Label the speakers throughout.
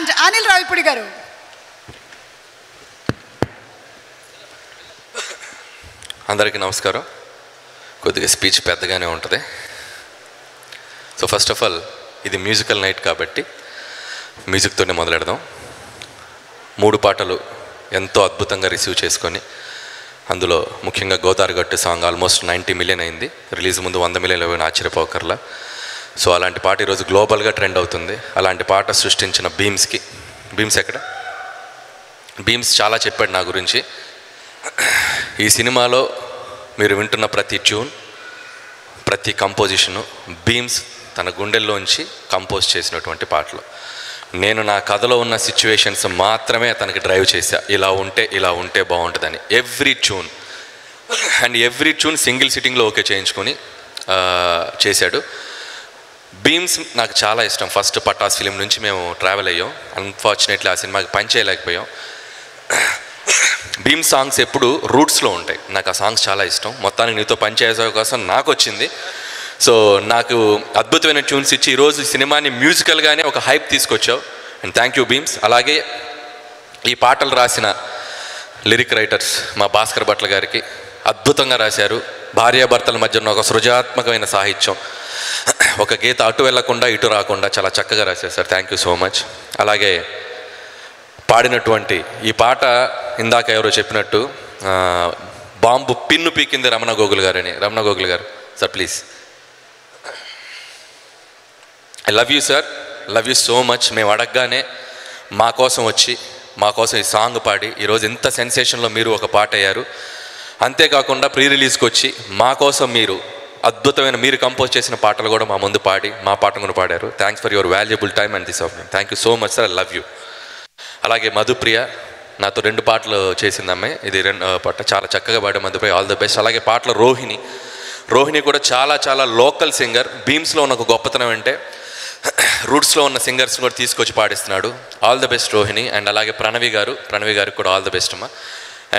Speaker 1: And Anil Ravipudi గారు.
Speaker 2: అందరికీ నమస్కారం. కొద్దిగా స్పీచ్ పెద్దగానే ఉంటుంది. సో ఫస్ట్ ఆఫ్ ఆల్ ఇది మ్యూజికల్ నైట్ కాబట్టి మ్యూజిక్తోనే మొదలెడదాం. 3 పాటలు ఎంతో అద్భుతంగా రిసీవ్ చేసుకొని, అందులో ముఖ్యంగా గోదావరి గట్టు సాంగ్ ఆల్మోస్ట్ 90 మిలియన్ అయింది. రిలీజ్ ముందు 100 మిలియన్ ఆశ్చర్యపోకర్లా. సో అలాంటి పాట ఈరోజు గ్లోబల్గా ట్రెండ్ అవుతుంది. అలాంటి పాట సృష్టించిన భీమ్స్కి, భీమ్స్ ఎక్కడ? భీమ్స్ చాలా చెప్పాడు నా గురించి. ఈ సినిమాలో మీరు వింటున్న ప్రతి ట్యూన్, ప్రతి కంపోజిషను భీమ్స్ తన గుండెల్లోంచి కంపోజ్ చేసినటువంటి పాటలు. నేను నా కథలో ఉన్న సిచ్యువేషన్స్ మాత్రమే తనకి డ్రైవ్ చేశా, ఇలా ఉంటే బాగుంటుందని. ఎవ్రీ ట్యూన్ సింగిల్ సిట్టింగ్లో ఓకే చేయించుకొని చేశాడు. భీమ్స్ నాకు చాలా ఇష్టం. ఫస్ట్ పటాస్ ఫిలిం నుంచి మేము ట్రావెల్ అయ్యాం. అన్ఫార్చునేట్లీ ఆ సినిమాకి పని చేయలేకపోయాం. భీమ్ సాంగ్స్ ఎప్పుడు రూట్స్లో ఉంటాయి. నాకు ఆ సాంగ్స్ చాలా ఇష్టం. మొత్తానికి నీతో పనిచేసే అవకాశం నాకు వచ్చింది. సో నాకు అద్భుతమైన ట్యూన్స్ ఇచ్చి ఈరోజు సినిమాని మ్యూజికల్గానే ఒక హైప్ తీసుకొచ్చావు. And thank you Bheems. అలాగే ఈ పాటలు రాసిన లిరిక్ రైటర్స్ మా భాస్కర్ భట్ల గారికి అద్భుతంగా రాశారు. భార్యాభర్తల మధ్య ఉన్న ఒక సృజనాత్మకమైన సాహిత్యం, ఒక గీత అటు వెళ్లకుండా ఇటు రాకుండా చాలా చక్కగా రాశారు sir. Thank you so much. అలాగే పాడినటువంటి ఈ పాట ఇందాక ఎవరో చెప్పినట్టు బాంబు పిన్ను పీకింది రమణ గోగుల్ గారని. రమణ గోగుల్ గారు sir please. I love you sir, love you so much. మేము అడగగానే మా కోసం వచ్చి మా కోసం ఈ సాంగ్ పాడి ఈరోజు ఇంత సెన్సేషన్లో మీరు ఒక పాట అయ్యారు. అంతేకాకుండా ప్రీ రిలీజ్కి వచ్చి మా కోసం మీరు అద్భుతమైన మీరు కంపోజ్ చేసిన పాటలు కూడా మా ముందు పాడి మా పాటను కూడా పాడారు. Thanks for your valuable time and this of me. Thank you so much sir. I love you. అలాగే మధుప్రియ నాతో 2 పాటలు చేసింది అమ్మాయి. ఇది 2 పాట చాలా చక్కగా పాడే మధుప్రియ, ఆల్ ద బెస్ట్. అలాగే పాటలు రోహిణి కూడా చాలా లోకల్ సింగర్. భీమ్స్లో ఉన్న ఒక గొప్పతనం అంటే రూట్స్లో ఉన్న సింగర్స్ కూడా తీసుకొచ్చి పాడిస్తున్నాడు. All the best Rohini. And అలాగే ప్రణవి గారికి కూడా ఆల్ ద బెస్ట్ అమ్మా.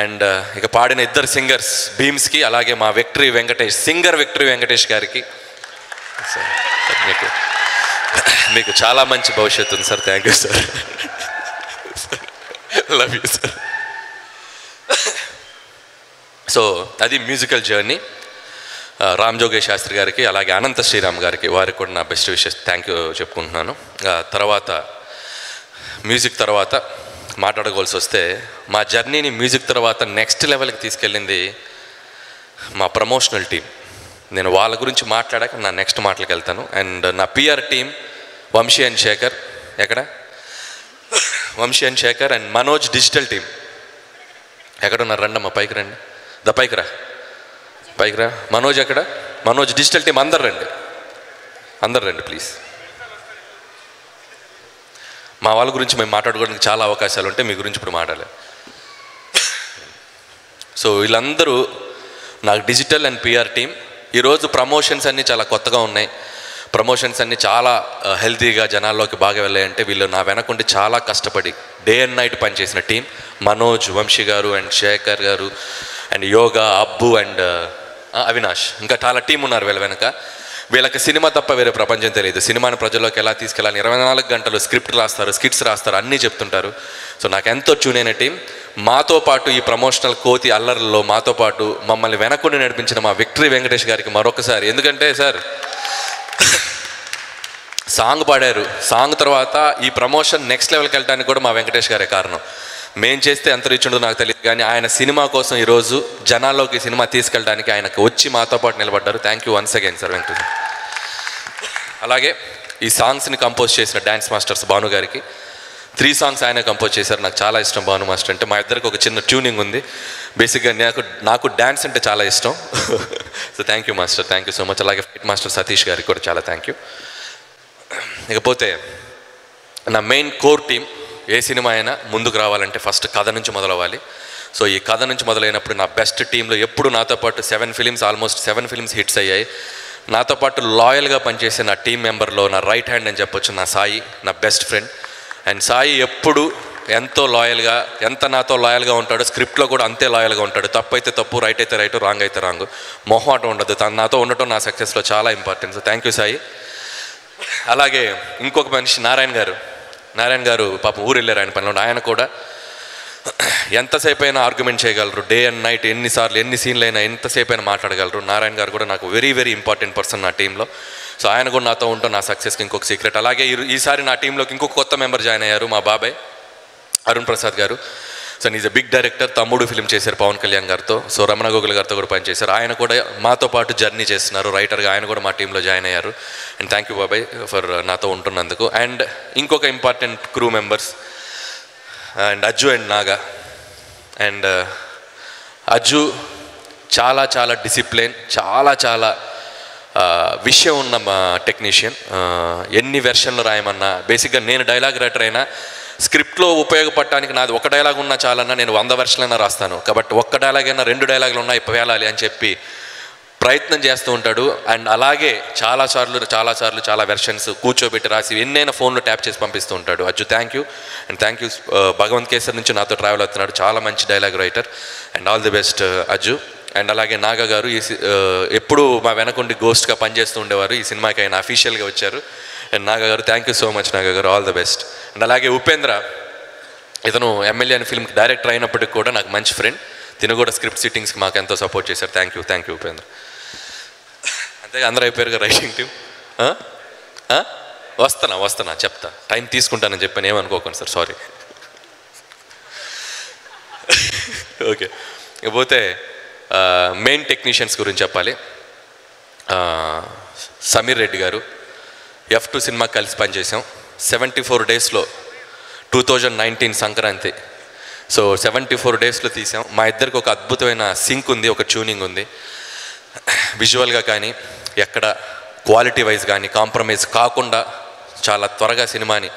Speaker 2: అండ్ ఇక పాడిన 2 సింగర్స్ భీమ్స్కి, అలాగే మా విక్టరీ వెంకటేష్ గారికి మీకు చాలా మంచి భవిష్యత్తు ఉంది sir. Thank you sir. Love you sir. So అది మ్యూజికల్ జర్నీ. రామ్ జోగేష్ శాస్త్రి గారికి, అలాగే అనంత శ్రీరామ్ గారికి, వారికి కూడా నా బెస్ట్ విషెస్ థ్యాంక్ యూ చెప్పుకుంటున్నాను. తర్వాత మ్యూజిక్ తర్వాత మాట్లాడుకోవాల్సి వస్తే మా జర్నీని మ్యూజిక్ తర్వాత నెక్స్ట్ లెవెల్కి తీసుకెళ్ళింది మా ప్రమోషనల్ టీం. నేను వాళ్ళ గురించి మాట్లాడాక నా నెక్స్ట్ మాటలకు వెళ్తాను. అండ్ నా PR team Vamsi and Shekar and Manoj digital team ఎక్కడున్నారు? రండమ్మా పైకి రండి. పైకి రా. మనోజ్ ఎక్కడ? మనోజ్ డిజిటల్ టీం అందరు రండి ప్లీజ్. మా వాళ్ళ గురించి మేము మాట్లాడుకోవడానికి చాలా అవకాశాలు ఉంటాయి, మీ గురించి ఇప్పుడు మాట్లాడలేదు. సో వీళ్ళందరూ నాకు డిజిటల్ అండ్ పిఆర్ టీం. ఈరోజు ప్రమోషన్స్ అన్నీ చాలా కొత్తగా ఉన్నాయి. ప్రమోషన్స్ అన్నీ చాలా హెల్తీగా జనాల్లోకి బాగా వెళ్ళాయంటే వీళ్ళు నా వెనకుండి చాలా కష్టపడి డే అండ్ నైట్ పనిచేసిన టీం. మనోజ్, వంశీ గారు అండ్ శేఖర్ గారు and yoga, Abbu and Avinash, ఇంకా చాలా టీం ఉన్నారు వీళ్ళ వెనక. వీళ్ళకి సినిమా తప్ప వేరే ప్రపంచం తెలియదు. సినిమాని ప్రజల్లోకి ఎలా తీసుకెళ్ళాలి, 24 గంటలు స్క్రిప్ట్ రాస్తారు, స్కిట్స్ రాస్తారు, అన్నీ చెప్తుంటారు. సో నాకు ఎంతో ట్యూన్ అయిన టీం. మాతో పాటు ఈ ప్రమోషనల్ కోతి అల్లర్లలో మాతో పాటు మమ్మల్ని వెనకుండి నడిపించిన మా విక్టరీ వెంకటేష్ గారికి మరొకసారి, ఎందుకంటే సార్ సాంగ్ పాడారు, సాంగ్ తర్వాత ఈ ప్రమోషన్ నెక్స్ట్ లెవెల్కి వెళ్ళడానికి కూడా మా వెంకటేష్ గారే కారణం. మేం చేస్తే ఎంత రీచ్ ఉంటుందో నాకు తెలియదు, కానీ ఆయన సినిమా కోసం ఈరోజు జనాల్లోకి సినిమా తీసుకెళ్ళడానికి ఆయనకు వచ్చి మాతో పాటు నిలబడ్డారు. Thank you once again sir Venkatesh. అలాగే ఈ సాంగ్స్ని కంపోజ్ చేసిన డ్యాన్స్ మాస్టర్స్ భాను గారికి 3 సాంగ్స్ ఆయన కంపోజ్ చేశారు. నాకు చాలా ఇష్టం భాను మాస్టర్ అంటే. మా ఇద్దరికి ఒక చిన్న ట్యూనింగ్ ఉంది. బేసిక్గా నాకు డ్యాన్స్ అంటే చాలా ఇష్టం. So thank you master, thank you so much. అలాగే ఫైట్ మాస్టర్ సతీష్ గారికి కూడా చాలా థ్యాంక్ యూ. ఇకపోతే నా మెయిన్ కోర్ టీం. ఏ సినిమా అయినా ముందుకు రావాలంటే ఫస్ట్ కథ నుంచి మొదలవ్వాలి. సో ఈ కథ నుంచి మొదలైనప్పుడు నా బెస్ట్ టీంలో ఎప్పుడు నాతో పాటు 7 ఫిలిమ్స్, ఆల్మోస్ట్ 7 ఫిలిమ్స్ హిట్స్ అయ్యాయి. నాతో పాటు లాయల్గా పనిచేసే నా టీం మెంబర్లో నా రైట్ హ్యాండ్ అని చెప్పొచ్చు నా సాయి, నా బెస్ట్ ఫ్రెండ్. అండ్ సాయి ఎప్పుడు ఎంతో లాయల్గా, ఎంత నాతో లాయల్గా ఉంటాడో స్క్రిప్ట్లో కూడా అంతే లాయల్గా ఉంటాడు. తప్పు అయితే తప్పు, రైట్ అయితే రైట్, రాంగ్ అయితే రాంగ్, మొహమాటం ఉండదు. తను నాతో ఉండటం నా సక్సెస్లో చాలా important. So thank you Sai. అలాగే ఇంకొక మనిషి నారాయణ నారాయణ గారు పాపం ఊరు వెళ్ళారు ఆయన పనిలో, ఆయన కూడా ఎంతసేపు అయినా ఆర్గ్యుమెంట్ చేయగలరు, డే అండ్ నైట్ ఎన్నిసార్లు ఎన్ని సీన్లు అయినా ఎంతసేపు అయినా మాట్లాడగలరు. నారాయణ గారు కూడా నాకు వెరీ వెరీ ఇంపార్టెంట్ పర్సన్ నా టీంలో. సో ఆయన కూడా నాతో ఉంటాం నా సక్సెస్కి ఇంకొక సీక్రెట్. అలాగే ఈసారి నా టీంలోకి ఇంకొక కొత్త మెంబర్ జాయిన్ అయ్యారు, మా బాబాయ్ అరుణ్ ప్రసాద్ గారు. So is a big director, Thammudu film చేశారు పవన్ కళ్యాణ్ గారితో. సో రమణ గోగుల్ గారితో కూడా పనిచేశారు. ఆయన కూడా మాతో పాటు జర్నీ చేస్తున్నారు రైటర్గా, ఆయన కూడా మా టీంలో జాయిన్ అయ్యారు. అండ్ థ్యాంక్ యూ బాబాయ్ ఫర్ నాతో ఉంటున్నందుకు. అండ్ ఇంకొక important crew members and Ajju and Naga. And Ajju చాలా చాలా డిసిప్లిన్, చాలా చాలా విషయం ఉన్న మా టెక్నీషియన్. ఎన్ని వెర్షన్లు రాయమన్నా, బేసిక్గా నేను డైలాగ్ రైటర్ అయినా స్క్రిప్ట్లో ఉపయోగపడటానికి నాది ఒక డైలాగ్ ఉన్నా చాలన్నా నేను 100 వెర్షన్లైనా రాస్తాను. కాబట్టి ఒక్క డైలాగ్ అయినా 2 డైలాగులు ఉన్నాయి వేలాలి అని చెప్పి ప్రయత్నం చేస్తూ ఉంటాడు. అండ్ అలాగే చాలాసార్లు చాలా వెర్షన్స్ కూర్చోబెట్టి రాసి ఎన్నైనా ఫోన్లో ట్యాప్ చేసి పంపిస్తూ ఉంటాడు. Ajju thank you. And thank you Bhagavanth Kesari నుంచి నాతో ట్రావెల్ అవుతున్నాడు, చాలా మంచి dialogue writer. And all the best Ajju. And అలాగే నాగా గారు ఎప్పుడు మా వెనకుండి గోస్ట్గా పనిచేస్తూ ఉండేవారు, ఈ సినిమాకి ఆయన అఫీషియల్గా వచ్చారు. అండ్ నాగా గారు thank you so much Naga గారు, ఆల్ ద బెస్ట్. అండ్ అలాగే ఉపేంద్ర, ఇతను ఎమ్మెల్యే అని ఫిల్మ్కి డైరెక్టర్ అయినప్పటికీ కూడా నాకు మంచి ఫ్రెండ్. తిను కూడా స్క్రిప్ట్ సిట్టింగ్స్కి మాకు ఎంతో సపోర్ట్ చేశారు. Thank you Upendra. అంతే అందరూ అయిపోయారు రైటింగ్ టీం. వస్తున్నా చెప్తా, టైం తీసుకుంటానని చెప్పాను, ఏమనుకోకండి సార్, సారీ. ఓకే, ఇకపోతే మెయిన్ టెక్నీషియన్స్ గురించి చెప్పాలి. సమీర్ రెడ్డి గారు, F2 సినిమా కలిసి పనిచేసాం. 74 డేస్లో 2019 సంక్రాంతి. సో 74 డేస్లో తీసాం. మా ఇద్దరికి ఒక అద్భుతమైన సింక్ ఉంది, ఒక ట్యూనింగ్ ఉంది. విజువల్గా కానీ ఎక్కడ క్వాలిటీ వైజ్ కానీ కాంప్రమైజ్ కాకుండా చాలా త్వరగా సినిమాని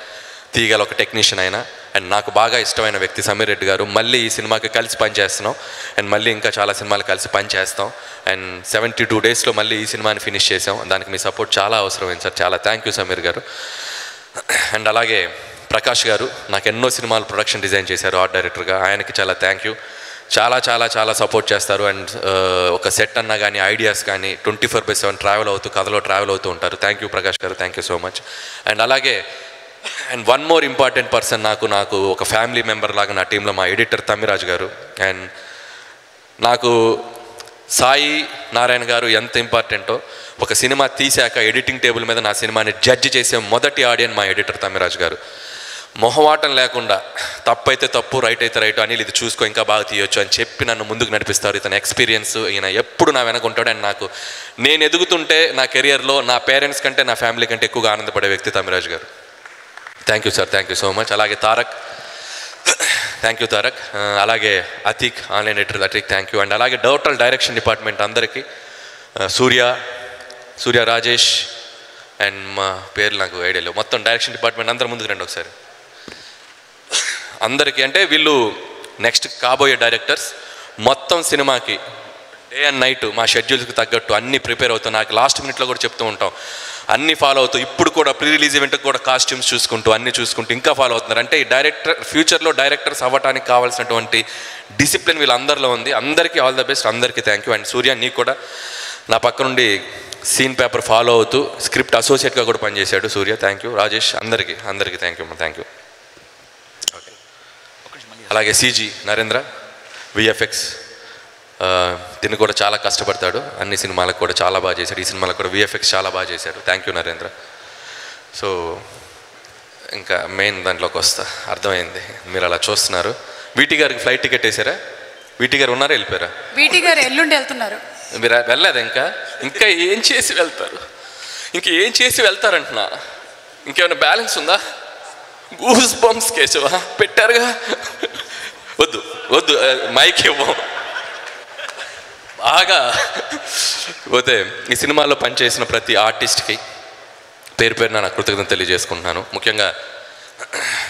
Speaker 2: తీయగల ఒక టెక్నీషియన్ అయినా. అండ్ నాకు బాగా ఇష్టమైన వ్యక్తి సమీర్ రెడ్డి గారు. మళ్ళీ ఈ సినిమాకి కలిసి పనిచేస్తున్నాం అండ్ మళ్ళీ ఇంకా చాలా సినిమాలు కలిసి పనిచేస్తాం. అండ్ 72 డేస్లో మళ్ళీ ఈ సినిమాని ఫినిష్ చేసాం. దానికి మీ సపోర్ట్ చాలా అవసరమైంది సార్, చాలా థ్యాంక్ యూ సమీర్ గారు. అండ్ అలాగే ప్రకాష్ గారు నాకు ఎన్నో సినిమాలు ప్రొడక్షన్ డిజైన్ చేశారు ఆర్ట్ డైరెక్టర్గా, ఆయనకి చాలా థ్యాంక్ యూ. చాలా సపోర్ట్ చేస్తారు. అండ్ ఒక సెట్ అన్నా కానీ ఐడియాస్ కానీ 24/7 ట్రావెల్ అవుతూ కథలో ట్రావెల్ అవుతూ ఉంటారు. థ్యాంక్ యూ ప్రకాష్ గారు, thank you so much. And అలాగే వన్ మోర్ ఇంపార్టెంట్ పర్సన్, నాకు ఒక ఫ్యామిలీ మెంబర్ లాగా నా టీంలో మా ఎడిటర్ తమ్మిరాజు గారు. అండ్ నాకు సాయి నారాయణ గారు ఎంత ఇంపార్టెంటో, ఒక సినిమా తీశాక ఎడిటింగ్ టేబుల్ మీద నా సినిమాని జడ్జి చేసే మొదటి ఆడియన్ మా ఎడిటర్ తమ్మిరాజు గారు. మొహమాటం లేకుండా తప్పైతే తప్పు, రైట్ అయితే రైట్, అనిల్ ఇది చూసుకో ఇంకా బాగా తీయొచ్చు అని చెప్పి నన్ను ముందుకు నడిపిస్తారు. ఇతని ఎక్స్పీరియన్స్, ఈయన ఎప్పుడు నా వెనక ఉంటాడు. అండ్ నాకు నేను ఎదుగుతుంటే నా కెరియర్లో నా పేరెంట్స్ కంటే నా ఫ్యామిలీ కంటే ఎక్కువగా ఆనందపడే వ్యక్తి తమ్మిరాజు గారు. Thank you sir, thank you so much. అలాగే తారక్, థ్యాంక్ యూ తారక్. అలాగే Atiq, online editor Atiq, thank you. And అలాగే టోటల్ డైరెక్షన్ డిపార్ట్మెంట్ అందరికీ, సూర్య రాజేష్ అండ్ మా పేర్లు నాకు ఐడియా లేవు, మొత్తం డైరెక్షన్ డిపార్ట్మెంట్ అందరు ముందుకు రండి ఒకసారి. అందరికీ అంటే వీళ్ళు నెక్స్ట్ కాబోయే డైరెక్టర్స్. మొత్తం సినిమాకి డే అండ్ నైట్ మా షెడ్యూల్స్కి తగ్గట్టు అన్నీ ప్రిపేర్ అవుతాం. నాకు లాస్ట్ మినిట్లో కూడా చెప్తూ ఉంటాం, అన్నీ ఫాలో అవుతూ ఇప్పుడు కూడా ప్రీ రిలీజ్ ఈవెంట్కి కూడా కాస్ట్యూమ్స్ చూసుకుంటూ అన్నీ చూసుకుంటూ ఇంకా ఫాలో అవుతున్నారు. అంటే ఈ ఫ్యూచర్లో డైరెక్టర్స్ అవ్వడానికి కావాల్సినటువంటి డిసిప్లిన్ వీళ్ళందరిలో ఉంది. అందరికీ ఆల్ ద బెస్ట్, అందరికీ థ్యాంక్ యూ. అండ్ సూర్య నీకు కూడా నా పక్క నుండి సీన్ పేపర్ ఫాలో అవుతూ స్క్రిప్ట్ అసోసియేట్గా కూడా పనిచేశాడు సూర్య, థ్యాంక్ యూ. రాజేష్, అందరికీ thank you, thank you. Okay, అలాగే CG నరేంద్ర, VFX, తిని కూడా చాలా కష్టపడతాడు, అన్ని సినిమాలకు కూడా చాలా బాగా చేశాడు, ఈ సినిమాలకు కూడా VFX చాలా బాగా చేశాడు, థ్యాంక్ యూ నరేంద్ర. సో ఇంకా మెయిన్ దాంట్లోకి వస్తా, అర్థమైంది మీరు అలా చూస్తున్నారు. వీటి గారికి ఫ్లైట్ టికెట్ వేసారా? వీటి గారు ఉన్నారా, వెళ్ళిపోయారా?
Speaker 1: వీటి గారు ఎల్లుండి వెళ్తున్నారు.
Speaker 2: మీరు వెళ్ళలేదు ఇంకా ఏం చేసి వెళ్తారు? ఏం చేసి వెళ్తారంటున్నా, ఇంకేమైనా బ్యాలెన్స్ ఉందా? గూస్ బంప్స్ కేశవా పెట్టారుగా, వద్దు మైక్ ఇవ్వం. బాగా పోతే ఈ సినిమాలో పనిచేసిన ప్రతి ఆర్టిస్ట్కి పేరు నా కృతజ్ఞత తెలియజేసుకుంటున్నాను. ముఖ్యంగా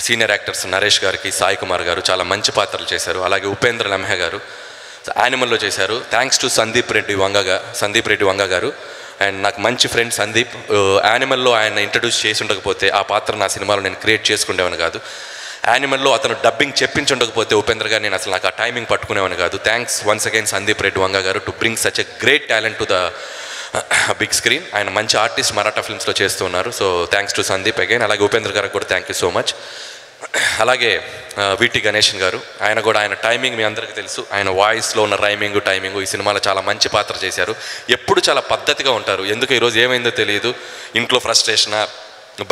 Speaker 2: సీనియర్ యాక్టర్స్ నరేష్ గారికి, సాయి కుమార్ గారు చాలా మంచి పాత్రలు చేశారు. అలాగే ఉపేంద్ర లమ్హే గారు యానిమల్లో చేశారు. థ్యాంక్స్ టు సందీప్ రెడ్డి వంగ గారు. అండ్ నాకు మంచి ఫ్రెండ్ సందీప్. యానిమల్లో ఆయన ఇంట్రడ్యూస్ చేసి ఉండకపోతే ఆ పాత్ర నా సినిమాలో నేను క్రియేట్ చేసుకునేవాని కాదు. యానిమల్లో అతను డబ్బింగ్ చెప్పించుండకపోతే ఉపేంద్ర గారు నేను అసలు నాకు ఆ టైమింగ్ పట్టుకునేవాని కాదు. Thanks once again Sandeep Reddy Vanga garu to bring such a great talent to the big screen. ఆయన మంచి ఆర్టిస్ట్ మరాఠా ఫిల్మ్స్లో చేస్తూ ఉన్నారు. So thanks to Sandeep again. అలాగే ఉపేంద్ర గారికి కూడా థ్యాంక్ యూ సో మచ్. అలాగే విటి గణేషన్ గారు, ఆయన కూడా ఆయన టైమింగ్ మీ అందరికీ తెలుసు. ఆయన వాయిస్లో ఉన్న టైమింగ్ ఈ సినిమాలో చాలా మంచి పాత్ర చేశారు. ఎప్పుడు చాలా పద్ధతిగా ఉంటారు. ఎందుకు ఈరోజు ఏమైందో తెలియదు, ఇంట్లో ఫ్రస్ట్రేషనా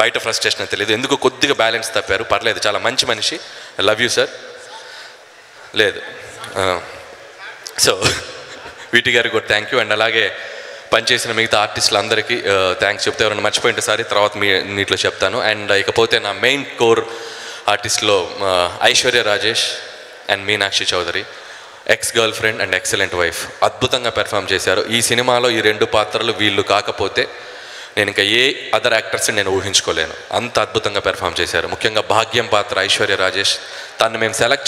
Speaker 2: బయట ఫ్రస్ట్రేషన్ తెలియదు, ఎందుకు కొద్దిగా బ్యాలెన్స్ తప్పారు. పర్లేదు, చాలా మంచి మనిషి. Love you sir. లేదు సో వీటి గారికి కూడా థ్యాంక్ యూ. అండ్ అలాగే పనిచేసిన మిగతా ఆర్టిస్టులందరికీ థ్యాంక్స్ చెప్తే ఎవరైనా మర్చిపోయింటే సారి తర్వాత నీటిలో చెప్తాను. అండ్ ఇకపోతే నా మెయిన్ కోర్ ఆర్టిస్ట్లో Aishwarya Rajesh and Meenakshi Chaudhary, ex girlfriend and excellent wife, అద్భుతంగా పెర్ఫామ్ చేశారు. ఈ సినిమాలో ఈ 2 పాత్రలు వీళ్ళు కాకపోతే నేను ఇంకా ఏ అదర్ యాక్టర్స్ని నేను ఊహించుకోలేను. అంత అద్భుతంగా పెర్ఫామ్ చేశారు. ముఖ్యంగా భాగ్యం పాత్ర ఐశ్వర్య రాజేష్, తను మేము సెలెక్ట్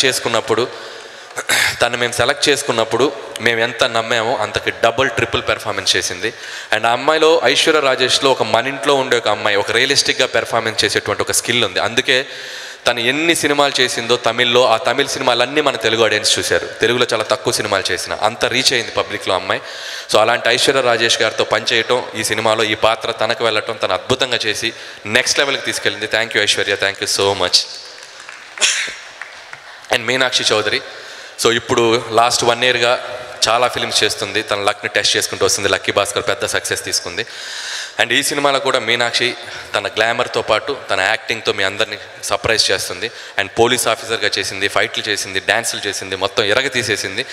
Speaker 2: చేసుకున్నప్పుడు మేము ఎంత నమ్మామో అంతకి డబుల్ ట్రిపుల్ పెర్ఫార్మెన్స్ చేసింది. అండ్ ఆ అమ్మాయిలో ఐశ్వర్య రాజేష్లో ఒక మన ఇంట్లో ఉండే ఒక అమ్మాయి, ఒక రియలిస్టిక్గా పెర్ఫార్మెన్స్ చేసేటువంటి ఒక స్కిల్ ఉంది. అందుకే తను ఎన్ని సినిమాలు చేసిందో తమిళ్లో, ఆ తమిళ సినిమాలన్నీ మన తెలుగు ఆడియన్స్ చూశారు. తెలుగులో చాలా తక్కువ సినిమాలు చేసిన అంత రీచ్ అయింది పబ్లిక్లో అమ్మాయి. సో అలాంటి ఐశ్వర్య రాజేష్ గారితో పనిచేయటం, ఈ సినిమాలో ఈ పాత్ర తనకు వెళ్ళటం, తను అద్భుతంగా చేసి నెక్స్ట్ లెవెల్కి తీసుకెళ్ళింది. Thank you Aishwarya, thank you so much. And Meenakshi Chaudhary, so ఇప్పుడు లాస్ట్ 1 yearగా చాలా ఫిల్మ్స్ చేస్తుంది. తన లక్ని టెస్ట్ చేసుకుంటూ వస్తుంది. లక్కీ భాస్కర్ పెద్ద సక్సెస్ తీసుకుంది. అండ్ ఈ సినిమాలో కూడా మీనాక్షి తన గ్లామర్తో పాటు తన యాక్టింగ్తో మీ అందరినీ సర్ప్రైజ్ చేస్తుంది. అండ్ పోలీస్ ఆఫీసర్గా చేసింది, ఫైట్లు చేసింది, డ్యాన్సులు చేసింది, మొత్తం ఎరగ తీసేసింది.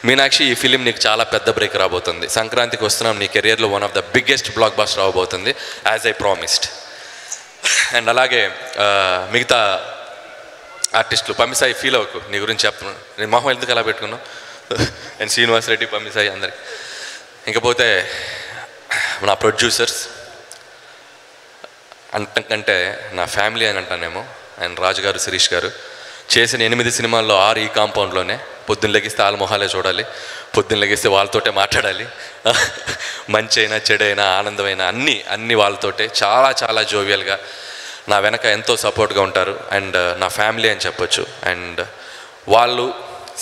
Speaker 2: మీనాక్షి, ఈ ఫిలిం నీకు చాలా పెద్ద బ్రేక్ రాబోతుంది. సంక్రాంతికి వస్తున్నాం, నీ కెరియర్లో one of the biggest block buster రాబోతుంది, యాజ్ ఐ ప్రామిస్డ్. అండ్ అలాగే మిగతా ఆర్టిస్టులు, పమ్మిసాయి ఫీల్ అవ్వకు, నీ గురించి చెప్తున్నాను, నేను మొహం ఎందుకు అలా పెట్టుకున్నాను. అండ్ శ్రీనివాస్ రెడ్డి, పమ్మిసాయి అందరికి. ఇంకపోతే నా ప్రొడ్యూసర్స్ అంతకంటే నా ఫ్యామిలీ అని అంటానేమో. అండ్ రాజు గారు, శిరీష్ గారు చేసిన 8 సినిమాల్లో 6 ఈ కాంపౌండ్లోనే. పొద్దున్న లెగిస్తే వాళ్ళ మొహాలే చూడాలి, పొద్దున్న లెగిస్తే వాళ్ళతోటే మాట్లాడాలి. మంచి అయినా చెడైనా ఆనందమైనా అన్నీ వాళ్ళతోటే. చాలా చాలా జోవియల్గా నా వెనక ఎంతో సపోర్ట్గా ఉంటారు. అండ్ నా ఫ్యామిలీ అని చెప్పొచ్చు. అండ్ వాళ్ళు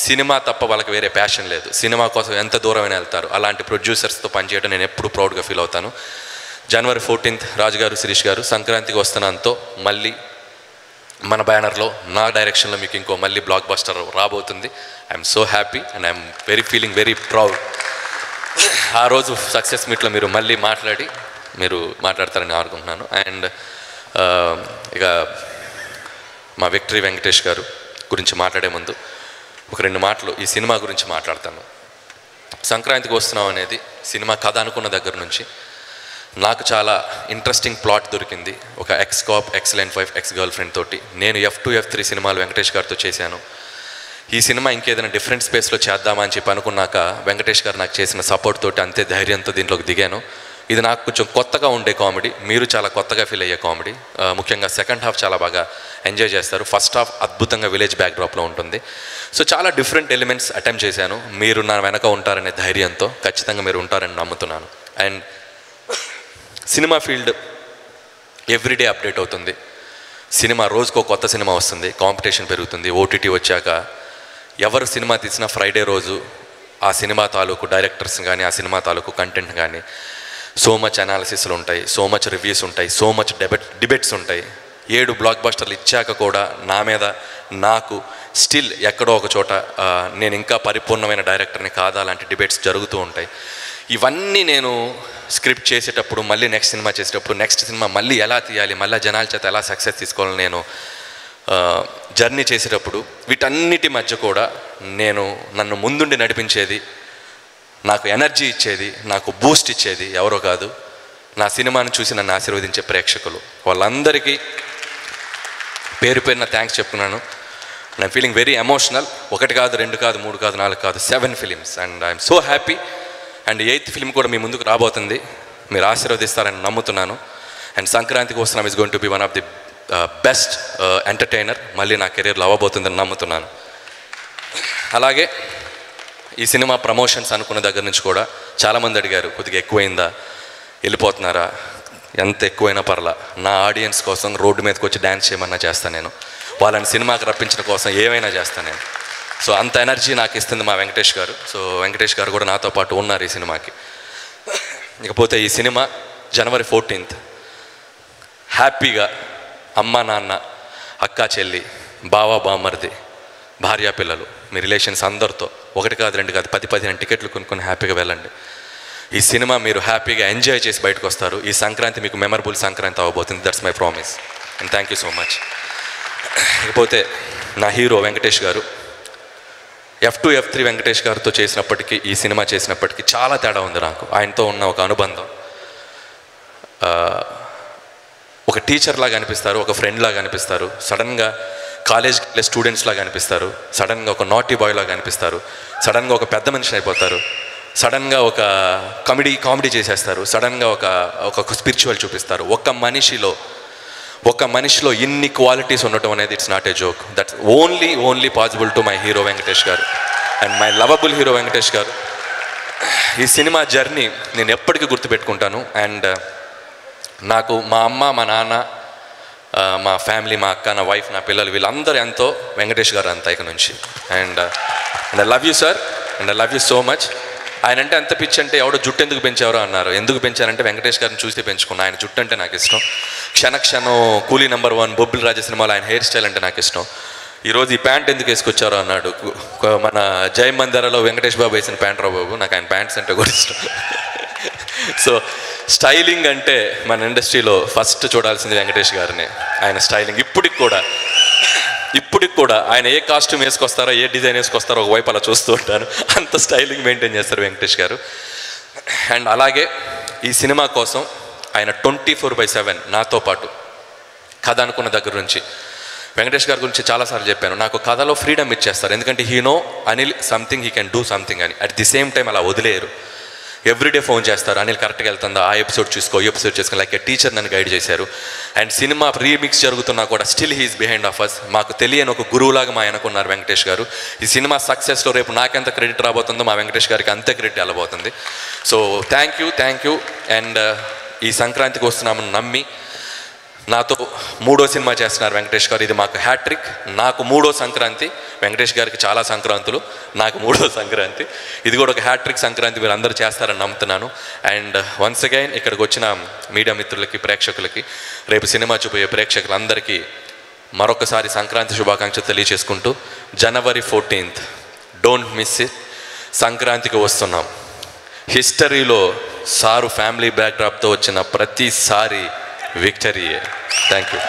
Speaker 2: సినిమా తప్ప వాళ్ళకి వేరే ప్యాషన్ లేదు. సినిమా కోసం ఎంత దూరమైనా వెళ్తారు. అలాంటి ప్రొడ్యూసర్స్తో పనిచేయడం నేను ఎప్పుడు ప్రౌడ్గా ఫీల్ అవుతాను. January 14th రాజు గారు, శిరీష్ గారు సంక్రాంతికి వస్తున్నాంతో మళ్ళీ మన బ్యానర్లో నా డైరెక్షన్లో మీకు ఇంకో మళ్ళీ బ్లాక్ బస్టర్ రాబోతుంది. I'm so happy and I'm feeling very proud. ఆ రోజు సక్సెస్ మీట్లో మీరు మళ్ళీ మాట్లాడతారని అనుకుంటున్నాను. అండ్ ఇక మా విక్టరీ వెంకటేష్ గారు గురించి మాట్లాడే ముందు ఒక 2 మాటలు ఈ సినిమా గురించి మాట్లాడతాను. సంక్రాంతికి వస్తున్నాం అనేది సినిమా కథ అనుకున్న దగ్గర నుంచి నాకు చాలా ఇంట్రెస్టింగ్ ప్లాట్ దొరికింది. ఒక X cap, excellent wife, ex girl friend తోటి నేను F2, F3 సినిమాలు వెంకటేష్ గారితో చేశాను. ఈ సినిమా ఇంకేదైనా డిఫరెంట్ స్పేస్లో చేద్దామా అని చెప్పి అనుకున్నాక వెంకటేష్ గారు నాకు చేసిన సపోర్ట్ తోటి అంతే ధైర్యంతో దీంట్లోకి దిగాను. ఇది నాకు కొంచెం కొత్తగా ఉండే కామెడీ, మీరు చాలా కొత్తగా ఫీల్ అయ్యే కామెడీ. ముఖ్యంగా సెకండ్ హాఫ్ చాలా బాగా ఎంజాయ్ చేస్తారు. ఫస్ట్ హాఫ్ అద్భుతంగా విలేజ్ బ్యాక్డ్రాప్లో ఉంటుంది. సో చాలా డిఫరెంట్ ఎలిమెంట్స్ అటెంప్ట్ చేశాను. మీరు నా వెనక ఉంటారనే ధైర్యంతో, ఖచ్చితంగా మీరు ఉంటారని నమ్ముతున్నాను. And cinema field everyday update అవుతుంది. సినిమా రోజుకో కొత్త సినిమా వస్తుంది, కాంపిటీషన్ పెరుగుతుంది. OTT వచ్చాక ఎవరు సినిమా తీసినా ఫ్రైడే రోజు ఆ సినిమా తాలూకు డైరెక్టర్స్ కానీ, ఆ సినిమా తాలూకు కంటెంట్ కానీ సో మచ్ అనాలిసిస్లు ఉంటాయి, సో మచ్ రివ్యూస్ ఉంటాయి, సో మచ్ డిబేట్స్ ఉంటాయి. 7 బ్లాక్ బస్టర్లు ఇచ్చాక కూడా నా మీద నాకు స్టిల్ ఎక్కడో ఒక చోట నేను ఇంకా పరిపూర్ణమైన డైరెక్టర్ని కాదా లాంటి డిబేట్స్ జరుగుతూ ఉంటాయి. ఇవన్నీ నేను స్క్రిప్ట్ చేసేటప్పుడు, మళ్ళీ నెక్స్ట్ సినిమా చేసేటప్పుడు, నెక్స్ట్ సినిమా మళ్ళీ ఎలా తీయాలి, మళ్ళీ జనాల చేత ఎలా సక్సెస్ తీసుకోవాలని నేను జర్నీ చేసేటప్పుడు వీటన్నిటి మధ్య కూడా నన్ను ముందుండి నడిపించేది, నాకు ఎనర్జీ ఇచ్చేది, నాకు బూస్ట్ ఇచ్చేది ఎవరో కాదు, నా సినిమాను చూసి నన్ను ఆశీర్వదించే ప్రేక్షకులు. వాళ్ళందరికీ పేరు పేరున థ్యాంక్స్ చెప్తున్నాను. I'm feeling very emotional. 1 కాదు, 2 కాదు, 3 కాదు, 4 కాదు, 7 films. And I'm so happy. And 8th film కూడా మీ ముందుకు రాబోతుంది. మీరు ఆశీర్వదిస్తారని నమ్ముతున్నాను. అండ్ సంక్రాంతికి వస్తున్నాం is going to be one of the best entertainer మళ్ళీ నా కెరీర్లో అవ్వబోతుందని నమ్ముతున్నాను. అలాగే ఈ సినిమా ప్రమోషన్స్ అనుకున్న దగ్గర నుంచి కూడా చాలామంది అడిగారు, కొద్దిగా ఎక్కువైందా, వెళ్ళిపోతున్నారా? ఎంత ఎక్కువైనా పర్లా, నా ఆడియన్స్ కోసం రోడ్డు మీదకి వచ్చి డ్యాన్స్ చేయమన్నా చేస్తాను నేను. వాళ్ళని సినిమాకి రప్పించడం కోసం ఏమైనా చేస్తాను నేను. సో అంత ఎనర్జీ నాకు ఇస్తుంది మా వెంకటేష్ గారు. సో వెంకటేష్ గారు కూడా నాతో పాటు ఉన్నారు ఈ సినిమాకి. ఇకపోతే ఈ సినిమా జనవరి 14th హ్యాపీగా అమ్మ నాన్న అక్క చెల్లి బావ బామ్మర్ది భార్యా పిల్లలు మీ రిలేషన్స్ అందరితో 1 కాదు 2 కాదు 10-15 టికెట్లు కొనుక్కొని హ్యాపీగా వెళ్ళండి. ఈ సినిమా మీరు హ్యాపీగా ఎంజాయ్ చేసి బయటకు వస్తారు. ఈ సంక్రాంతి మీకు మెమరబుల్ సంక్రాంతి అవ్వబోతుంది. That's my promise and thank you so much. ఇకపోతే నా హీరో వెంకటేష్ గారు, F2 F3 వెంకటేష్ గారితో చేసినప్పటికీ ఈ సినిమా చేసినప్పటికీ చాలా తేడా ఉంది నాకు. ఆయనతో ఉన్న ఒక అనుబంధం, ఒక టీచర్ లాగా అనిపిస్తారు, ఒక ఫ్రెండ్ లాగా అనిపిస్తారు, సడన్గా కాలేజ్కి వెళ్ళే స్టూడెంట్స్ లాగా అనిపిస్తారు, సడన్గా ఒక నాటీ బాయ్ లాగా అనిపిస్తారు, సడన్గా ఒక పెద్ద మనిషి అయిపోతారు, సడన్గా ఒక కామెడీ చేసేస్తారు, సడన్గా ఒక స్పిరిచువల్ చూపిస్తారు. ఒక మనిషిలో ఇన్ని క్వాలిటీస్ ఉండటం అనేది it's not a joke. That's only possible to my hero Venkatesh garu and my lovable hero Venkatesh garu. ఈ సినిమా జర్నీ నేను ఎప్పటికీ గుర్తుపెట్టుకుంటాను. అండ్ నాకు మా అమ్మ, మా నాన్న, మా ఫ్యామిలీ, మా అక్క, నా వైఫ్, నా పిల్లలు వీళ్ళందరూ ఎంతో వెంకటేష్ గారు అంతా ఇక నుంచి. And I love you sir and I love you so much. ఆయన అంటే ఎంత పిచ్చి అంటే ఎవడో జుట్టు ఎందుకు పెంచారో అన్నారు. ఎందుకు పెంచారంటే వెంకటేష్ గారిని చూస్తే పెంచుకున్నా. ఆయన జుట్టు అంటే నాకు ఇష్టం. క్షణం కూలీ నెంబర్ 1 బొబ్బిల్ రాజా సినిమాలో ఆయన హెయిర్ స్టైల్ అంటే నాకు ఇష్టం. ఈరోజు ఈ ప్యాంట్ ఎందుకు వేసుకొచ్చారో అన్నాడు. మన జై మందిరాలో వెంకటేష్ బాబు వేసిన ప్యాంట్ రా బాబు, నాకు ఆయన ప్యాంట్స్ అంటే కూడా ఇష్టం. సో స్టైలింగ్ అంటే మన ఇండస్ట్రీలో ఫస్ట్ చూడాల్సింది వెంకటేష్ గారిని. ఆయన స్టైలింగ్ ఇప్పటికి కూడా ఆయన ఏ కాస్ట్యూమ్ వేసుకొస్తారో, ఏ డిజైన్ వేసుకొస్తారో ఒకవైపు అలా చూస్తూ ఉంటాను. అంత స్టైలింగ్ మెయింటైన్ చేస్తారు వెంకటేష్ గారు. అండ్ అలాగే ఈ సినిమా కోసం ఆయన 24/7 నాతో పాటు కథ అనుకున్న దగ్గర నుంచి వెంకటేష్ గారి గురించి చాలాసార్లు చెప్పాను. నాకు కథలో ఫ్రీడమ్ ఇచ్చేస్తారు. ఎందుకంటే he no Anil something, he can do something అని. అట్ ది సేమ్ టైం అలా వదిలేరు. ఎవ్రీడే ఫోన్ చేస్తారు, అనిల్ కరెక్ట్గా వెళ్తుందా, ఆ ఎపిసోడ్ చూసుకో, ఈ ఎపిసోడ్ చేసుకో, లైక్ ఏ టీచర్ నన్ను గైడ్ చేశారు. అండ్ సినిమా రీమిక్స్ జరుగుతున్నా కూడా still he's behind of us. మాకు తెలియని ఒక గురువులాగా మా అనుకున్నారు వెంకటేష్ గారు. ఈ సినిమా సక్సెస్లో రేపు నాకెంత క్రెడిట్ రాబోతుందో మా వెంకటేష్ గారికి అంతే క్రెడిట్ వెళ్ళబోతుంది. So thank you. అండ్ ఈ సంక్రాంతికి వస్తున్నామని నమ్మి నాతో 3వ సినిమా చేస్తున్నారు వెంకటేష్ గారు. ఇది మాకు హ్యాట్రిక్. నాకు 3వ సంక్రాంతి, వెంకటేష్ గారికి చాలా సంక్రాంతులు, నాకు 3వ సంక్రాంతి. ఇది కూడా ఒక హ్యాట్రిక్ సంక్రాంతి మీరు అందరూ చేస్తారని నమ్ముతున్నాను. అండ్ వన్స్ అగైన్ ఇక్కడికి వచ్చిన మీడియా మిత్రులకి, ప్రేక్షకులకి, రేపు సినిమా చూపే ప్రేక్షకులందరికీ మరొకసారి సంక్రాంతి శుభాకాంక్షలు తెలియజేసుకుంటూ జనవరి 14th డోంట్ మిస్ ఇట్. సంక్రాంతికి వస్తున్నాం. హిస్టరీలో సారు ఫ్యామిలీ బ్యాక్డ్రాప్తో వచ్చిన ప్రతిసారి విక్టరీయే. Thank you.